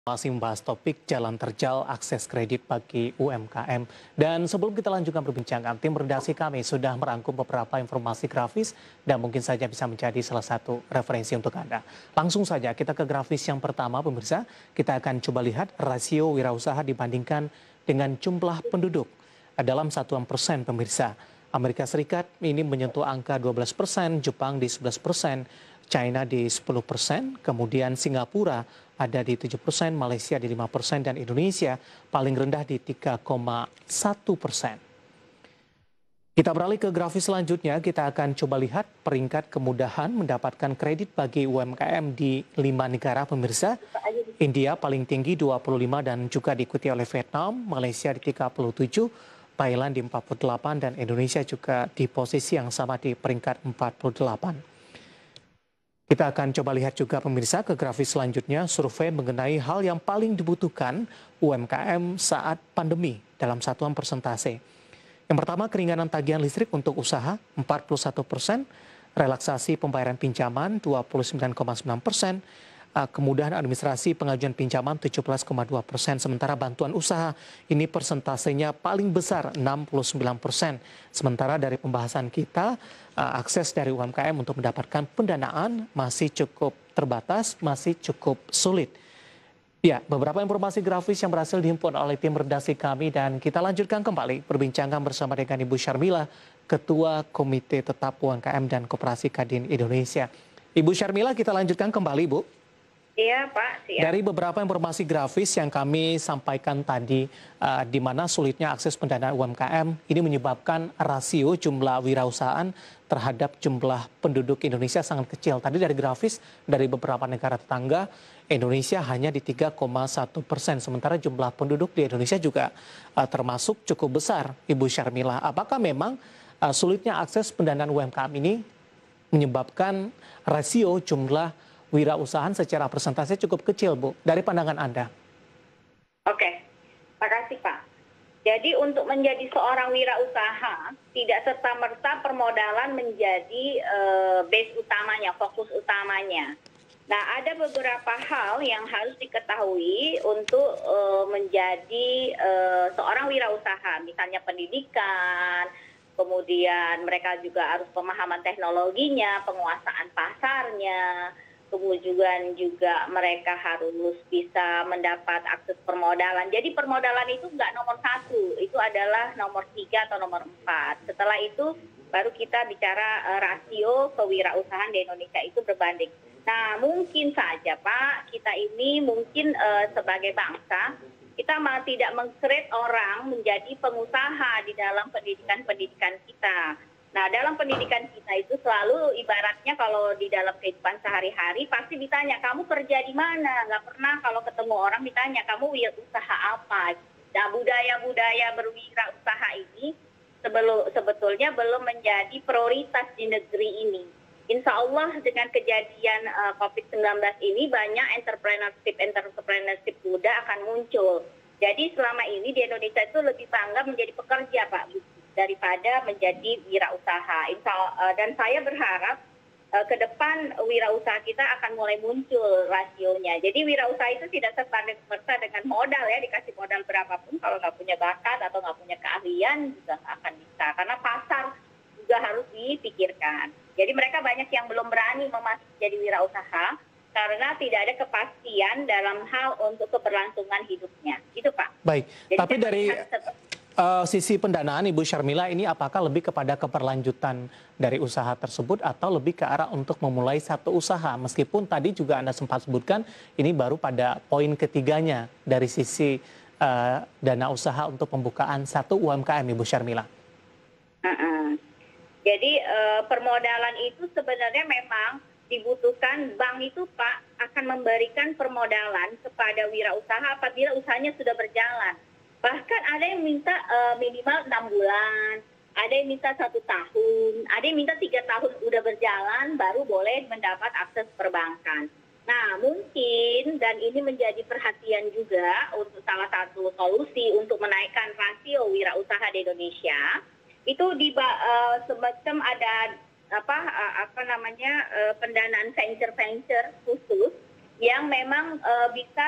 Masih membahas topik jalan terjal akses kredit bagi UMKM. Dan sebelum kita lanjutkan perbincangan, tim redaksi kami sudah merangkum beberapa informasi grafis dan mungkin saja bisa menjadi salah satu referensi untuk Anda. Langsung saja kita ke grafis yang pertama, pemirsa. Kita akan coba lihat rasio wirausaha dibandingkan dengan jumlah penduduk dalam satuan persen, pemirsa. Amerika Serikat ini menyentuh angka 12%, Jepang di 11%, China di 10%, kemudian Singapura ada di 7%, Malaysia di 5%, dan Indonesia paling rendah di 3,1%. Kita beralih ke grafis selanjutnya, kita akan coba lihat peringkat kemudahan mendapatkan kredit bagi UMKM di 5 negara, pemirsa. India paling tinggi 25 dan juga diikuti oleh Vietnam, Malaysia di 37, Thailand di 48, dan Indonesia juga di posisi yang sama di peringkat 48. Kita akan coba lihat juga, pemirsa, ke grafis selanjutnya, survei mengenai hal yang paling dibutuhkan UMKM saat pandemi dalam satuan persentase. Yang pertama, keringanan tagihan listrik untuk usaha 41%, relaksasi pembayaran pinjaman 29,9%, kemudahan administrasi pengajuan pinjaman 17,2%, sementara bantuan usaha ini persentasenya paling besar 69%. Sementara dari pembahasan kita, akses dari UMKM untuk mendapatkan pendanaan masih cukup terbatas, masih cukup sulit. Ya, beberapa informasi grafis yang berhasil dihimpun oleh tim redaksi kami, dan kita lanjutkan kembali perbincangan bersama dengan Ibu Syarmila, Ketua Komite Tetap UMKM dan Koperasi Kadin Indonesia. Ibu Syarmila, kita lanjutkan kembali, Bu. Iya, Pak. Siap. Dari beberapa informasi grafis yang kami sampaikan tadi, di mana sulitnya akses pendanaan UMKM, ini menyebabkan rasio jumlah wirausahaan terhadap jumlah penduduk Indonesia sangat kecil. Tadi dari grafis dari beberapa negara tetangga, Indonesia hanya di 3,1%. Sementara jumlah penduduk di Indonesia juga termasuk cukup besar, Ibu Syarmila. Apakah memang sulitnya akses pendanaan UMKM ini menyebabkan rasio jumlah wirausahaan secara persentase cukup kecil, Bu, dari pandangan Anda? Oke, makasih, Pak. Jadi untuk menjadi seorang wirausaha, tidak serta-merta permodalan menjadi base utamanya, fokus utamanya. Nah, ada beberapa hal yang harus diketahui untuk menjadi seorang wirausaha, misalnya pendidikan, kemudian mereka juga harus pemahaman teknologinya, penguasaan pasarnya, kemudian juga mereka harus bisa mendapat akses permodalan. Jadi permodalan itu nggak nomor 1, itu adalah nomor 3 atau nomor 4. Setelah itu baru kita bicara rasio kewirausahaan di Indonesia itu berbanding. Nah, mungkin saja, Pak, kita ini mungkin sebagai bangsa, kita tidak meng-create orang menjadi pengusaha di dalam pendidikan kita. Nah, dalam pendidikan kita itu selalu ibaratnya kalau di dalam kehidupan sehari-hari pasti ditanya, kamu kerja di mana? Nggak pernah kalau ketemu orang ditanya, kamu usaha apa? Nah, budaya-budaya berwirausaha ini sebetulnya belum menjadi prioritas di negeri ini. Insya Allah dengan kejadian COVID-19 ini banyak entrepreneurship muda akan muncul. Jadi selama ini di Indonesia itu lebih bangga menjadi pekerja, Pak, daripada menjadi wirausaha. Dan saya berharap ke depan wirausaha kita akan mulai muncul rasionya. Jadi wirausaha itu tidak serta-merta dengan modal ya, dikasih modal berapapun, kalau nggak punya bakat atau nggak punya keahlian juga nggak akan bisa. Karena pasar juga harus dipikirkan. Jadi mereka banyak yang belum berani memasuki jadi wirausaha karena tidak ada kepastian dalam hal untuk keberlangsungan hidupnya. Itu, Pak. Baik, jadi tapi dari sisi pendanaan, Ibu Syarmila, ini apakah lebih kepada keberlanjutan dari usaha tersebut atau lebih ke arah untuk memulai satu usaha? Meskipun tadi juga Anda sempat sebutkan ini baru pada poin ketiganya dari sisi dana usaha untuk pembukaan satu UMKM, Ibu Syarmila. Jadi permodalan itu sebenarnya memang dibutuhkan. Bank itu, Pak, akan memberikan permodalan kepada wirausaha apabila usahanya sudah berjalan. Bahkan ada yang minta minimal 6 bulan, ada yang minta 1 tahun, ada yang minta 3 tahun udah berjalan baru boleh mendapat akses perbankan. Nah, mungkin, dan ini menjadi perhatian juga untuk salah satu solusi untuk menaikkan rasio wirausaha di Indonesia, itu semacam ada pendanaan venture khusus yang memang bisa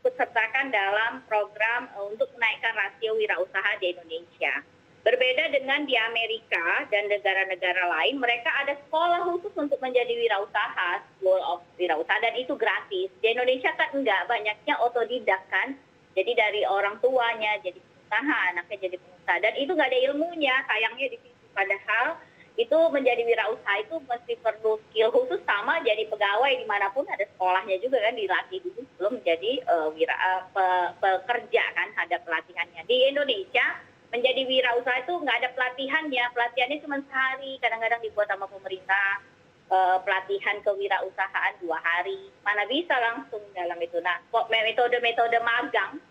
ikut sertakan dalam program untuk menaikkan rasio wirausaha di Indonesia. Berbeda dengan di Amerika dan negara-negara lain, mereka ada sekolah khusus untuk menjadi wirausaha, School of Wirausaha, dan itu gratis. Di Indonesia kan enggak, banyaknya otodidak kan. Jadi dari orang tuanya jadi pengusaha, anaknya jadi pengusaha. Dan itu nggak ada ilmunya, sayangnya di situ. Padahal itu menjadi wirausaha itu mesti perlu skill khusus, sama jadi pegawai dimanapun ada sekolahnya juga kan, dilatih dulu sebelum menjadi pekerja kan, ada pelatihannya. Di Indonesia menjadi wirausaha itu nggak ada pelatihannya cuma sehari, kadang-kadang dibuat sama pemerintah, pelatihan kewirausahaan 2 hari, mana bisa langsung dalam itu. Nah, metode-metode magang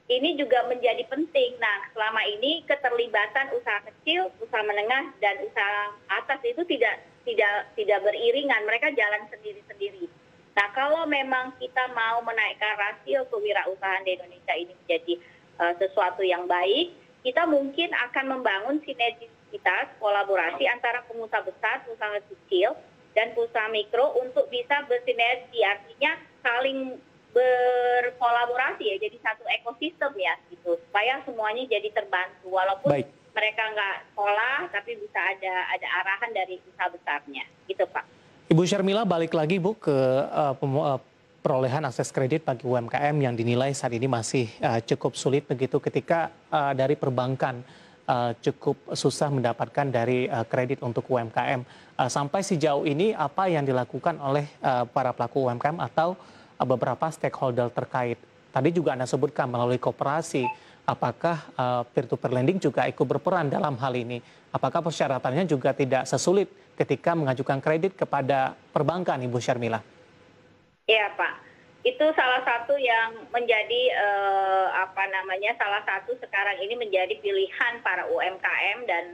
ini juga menjadi penting. Nah, selama ini keterlibatan usaha kecil, usaha menengah, dan usaha atas itu tidak beriringan, mereka jalan sendiri-sendiri. Nah, kalau memang kita mau menaikkan rasio kewirausahaan di Indonesia ini menjadi sesuatu yang baik, kita mungkin akan membangun sinergisitas kolaborasi antara pengusaha besar, pengusaha kecil, dan pengusaha mikro untuk bisa bersinergi, artinya saling berkolaborasi ya, jadi satu ekosistem ya gitu, supaya semuanya jadi terbantu, walaupun mereka nggak sekolah, tapi bisa ada arahan dari usaha besarnya, gitu Pak. Ibu Syarmila, balik lagi Bu ke perolehan akses kredit bagi UMKM yang dinilai saat ini masih cukup sulit begitu, ketika dari perbankan cukup susah mendapatkan dari kredit untuk UMKM. Sampai sejauh ini apa yang dilakukan oleh para pelaku UMKM atau beberapa stakeholder terkait? Tadi juga Anda sebutkan melalui koperasi, apakah peer-to-peer lending juga ikut berperan dalam hal ini? Apakah persyaratannya juga tidak sesulit ketika mengajukan kredit kepada perbankan, Ibu Syarmila? Iya Pak, itu salah satu yang menjadi salah satu sekarang ini menjadi pilihan para UMKM dan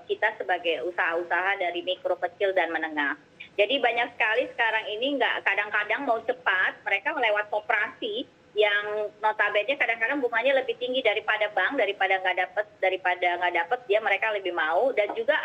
kita sebagai usaha-usaha dari mikro, kecil, dan menengah. Jadi banyak sekali sekarang ini kadang-kadang mau cepat, mereka melewat koperasi yang notabene kadang-kadang bunganya lebih tinggi daripada bank, daripada nggak dapat dia mereka lebih mau. Dan juga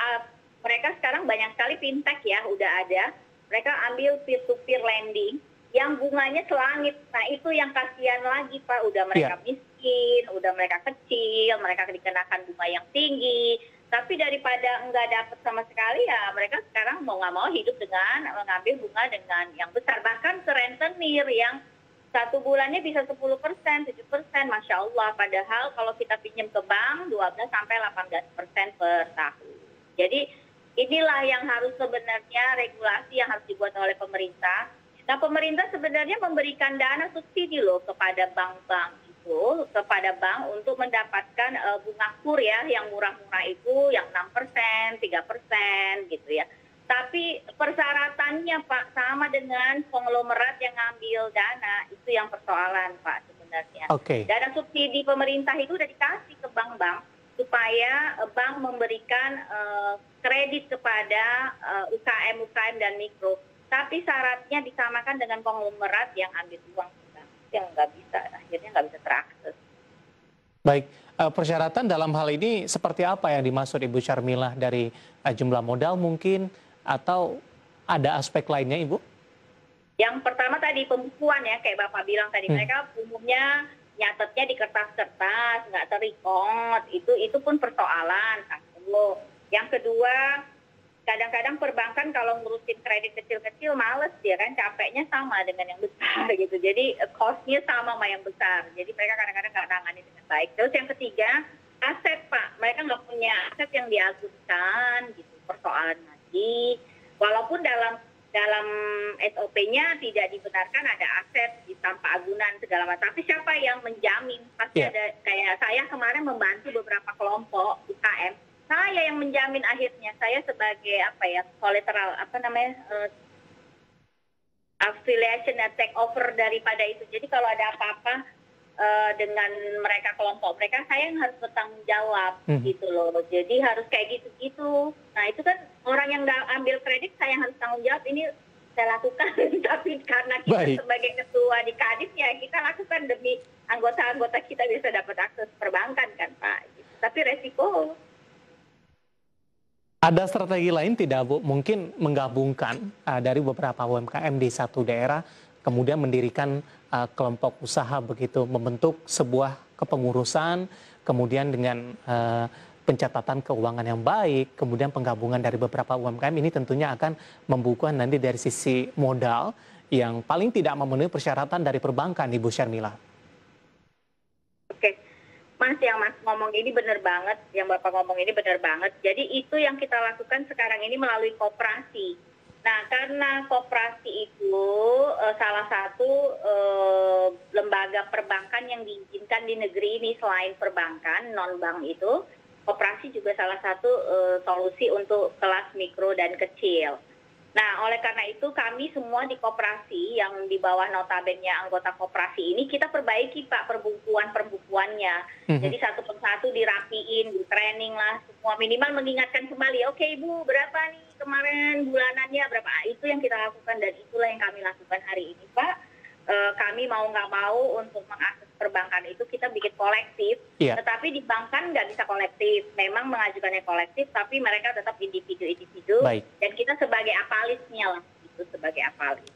mereka sekarang banyak sekali fintech ya udah ada, mereka ambil peer-to-peer lending yang bunganya selangit. Nah itu yang kasihan lagi Pak, udah mereka miskin, udah mereka kecil, mereka dikenakan bunga yang tinggi. Tapi daripada nggak dapat sama sekali ya mereka sekarang mau nggak mau hidup dengan mengambil bunga dengan yang besar. Bahkan ke rentenir yang 1 bulannya bisa 10%, 7%, Masya Allah. Padahal kalau kita pinjam ke bank 12-18% per tahun. Jadi inilah yang harus sebenarnya regulasi yang harus dibuat oleh pemerintah. Nah, pemerintah sebenarnya memberikan dana subsidi loh kepada bank-bank itu, kepada bank untuk mendapatkan bunga kur ya, yang murah-murah itu yang 6%, 3% gitu ya. Tapi persyaratannya Pak sama dengan konglomerat yang ngambil dana, itu yang persoalan Pak sebenarnya. Dana subsidi pemerintah itu udah dikasih ke bank-bank supaya bank memberikan kredit kepada UKM dan mikro. Tapi syaratnya disamakan dengan konglomerat yang ambil uang yang nggak bisa, akhirnya nggak bisa terakses. Baik, persyaratan dalam hal ini seperti apa yang dimaksud Ibu Syarmila, dari jumlah modal mungkin atau ada aspek lainnya Ibu? Yang pertama tadi pembukuan ya, kayak Bapak bilang tadi, mereka umumnya nyatetnya di kertas-kertas, nggak terrecord, itu pun persoalan. Yang kedua, kadang-kadang perbankan kalau ngurusin kredit kecil-kecil males dia kan, capeknya sama dengan yang besar gitu. Jadi cost-nya sama yang besar. Jadi mereka kadang-kadang nggak nangani dengan baik. Terus yang ketiga, aset Pak. Mereka nggak punya aset yang diagunkan gitu. Persoalan lagi. Walaupun dalam SOP-nya tidak dibenarkan ada aset di tanpa agunan segala macam. Tapi siapa yang menjamin? Pasti ada, kayak saya kemarin membantu beberapa kelompok UKM. Saya yang menjamin akhirnya, saya sebagai collateral, affiliation dan take over daripada itu. Jadi kalau ada apa-apa dengan mereka, kelompok mereka, saya yang harus bertanggung jawab gitu loh. Jadi harus kayak gitu-gitu. Nah itu kan orang yang ambil kredit saya yang harus tanggung jawab, ini saya lakukan. Tapi karena kita sebagai ketua di Kadif ya kita lakukan demi anggota-anggota kita bisa dapat akses perbankan kan Pak. Gitu. Tapi resiko. Ada strategi lain tidak Bu? Mungkin menggabungkan dari beberapa UMKM di satu daerah, kemudian mendirikan kelompok usaha begitu, membentuk sebuah kepengurusan, kemudian dengan pencatatan keuangan yang baik, kemudian penggabungan dari beberapa UMKM ini tentunya akan membukukan nanti dari sisi modal yang paling tidak memenuhi persyaratan dari perbankan, Ibu Syarmila. Oke, Mas, yang Mas ngomong ini benar banget, yang Bapak ngomong ini benar banget. Jadi itu yang kita lakukan sekarang ini melalui koperasi. Nah, karena koperasi itu salah satu lembaga perbankan yang diizinkan di negeri ini selain perbankan, non-bank itu, koperasi juga salah satu solusi untuk kelas mikro dan kecil. Nah, oleh karena itu kami semua di koperasi yang di bawah notabene anggota koperasi ini kita perbaiki Pak perbukuannya. Jadi satu persatu dirapiin, di training lah, semua minimal mengingatkan kembali. Oke Ibu, berapa nih kemarin bulanannya berapa? Itu yang kita lakukan dan itulah yang kami lakukan hari ini Pak. Kami mau nggak mau untuk mengakses perbankan itu kita bikin kolektif, tetapi di bank kan nggak bisa kolektif. Memang mengajukannya kolektif, tapi mereka tetap individu-individu dan kita sebagai apalisnya lah, itu sebagai apalis.